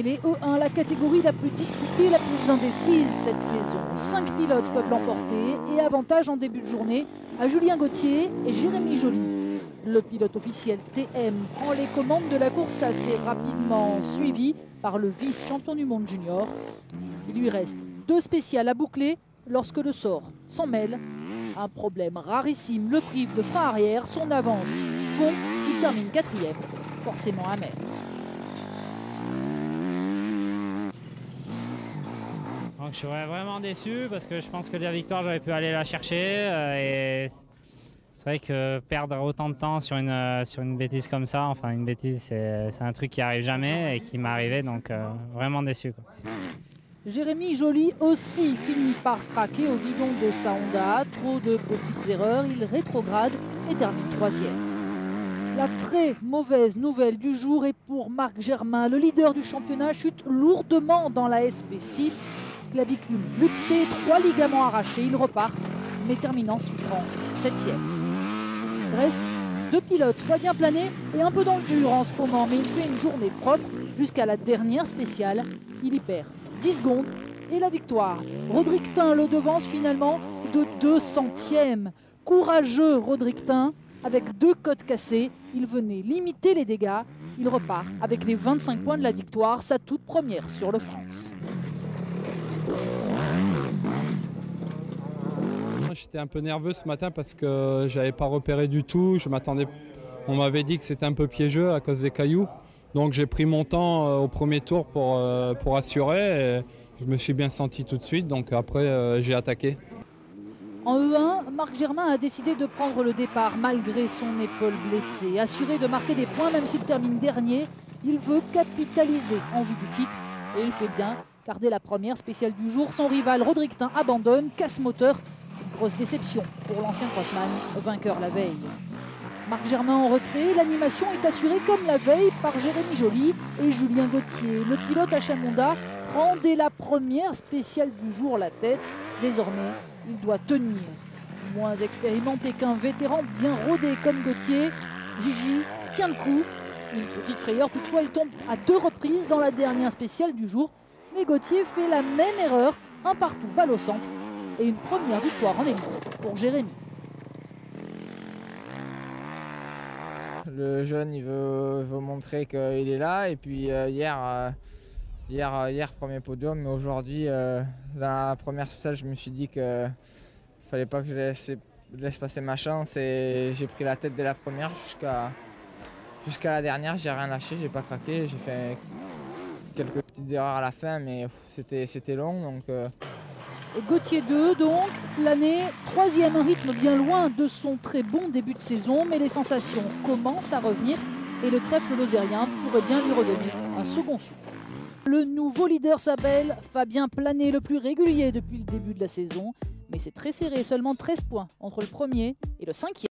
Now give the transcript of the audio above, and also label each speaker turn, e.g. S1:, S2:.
S1: Les E1, la catégorie la plus disputée, la plus indécise cette saison. 5 pilotes peuvent l'emporter et avantage en début de journée à Julien Gauthier et Jérémy Joly. Le pilote officiel TM prend les commandes de la course assez rapidement, suivi par le vice-champion du monde junior. Il lui reste 2 spéciales à boucler lorsque le sort s'en mêle. Un problème rarissime le prive de frein arrière, son avance fond, il termine 4e, forcément amer.
S2: Donc je suis vraiment déçu parce que je pense que la victoire j'aurais pu aller la chercher et c'est vrai que perdre autant de temps sur une bêtise comme ça, enfin une bêtise c'est un truc qui arrive jamais et qui m'est arrivé, donc vraiment déçu, quoi.
S1: Jérémy Joly aussi finit par craquer au guidon de sa Honda. Trop de petites erreurs, il rétrograde et termine 3e. La très mauvaise nouvelle du jour est pour Marc Germain. Le leader du championnat chute lourdement dans la SP6. Clavicule luxée, 3 ligaments arrachés, il repart, mais termine en souffrant 7e. Reste 2 pilotes, Fabien Planet et un peu dans le dur en ce moment, mais il fait une journée propre jusqu'à la dernière spéciale. Il y perd 10 secondes et la victoire. Rodrigue Tin le devance finalement de 2 centièmes. Courageux Rodrigue Tin, avec 2 côtes cassées, il venait limiter les dégâts. Il repart avec les 25 points de la victoire, sa toute première sur le France.
S3: J'étais un peu nerveux ce matin parce que j'avais pas repéré du tout. On m'avait dit que c'était un peu piégeux à cause des cailloux. Donc j'ai pris mon temps au premier tour pour assurer. Et je me suis bien senti tout de suite, donc après j'ai attaqué.
S1: En E1, Marc Germain a décidé de prendre le départ malgré son épaule blessée. Assuré de marquer des points même s'il termine dernier, il veut capitaliser en vue du titre. Et il fait bien, car dès la première spéciale du jour, son rival Rodrigue Tin abandonne, casse moteur. Grosse déception pour l'ancien crossman, vainqueur la veille. Marc Germain en retrait, l'animation est assurée comme la veille par Jérémy Joly et Julien Gauthier. Le pilote Honda prend dès la première spéciale du jour la tête. Désormais, il doit tenir. Moins expérimenté qu'un vétéran bien rodé comme Gauthier, Gigi tient le coup. Une petite frayeur toutefois, il tombe à 2 reprises dans la dernière spéciale du jour. Mais Gauthier fait la même erreur, un partout, balle au centre. Et une première victoire en élite pour Jérémy.
S4: Le jeune, il veut montrer qu'il est là. Et puis hier, premier podium. Mais aujourd'hui, dans la première spéciale, je me suis dit qu'il ne fallait pas que je laisse passer ma chance. Et j'ai pris la tête dès la première jusqu'à la dernière. J'ai rien lâché, j'ai pas craqué. J'ai fait quelques petites erreurs à la fin, mais c'était long. Donc,
S1: Gauthier 2, donc, Planet 3e, un rythme bien loin de son très bon début de saison, mais les sensations commencent à revenir et le trèfle lozérien pourrait bien lui redonner un second souffle. Le nouveau leader s'appelle Fabien Planet, le plus régulier depuis le début de la saison, mais c'est très serré, seulement 13 points entre le premier et le 5e.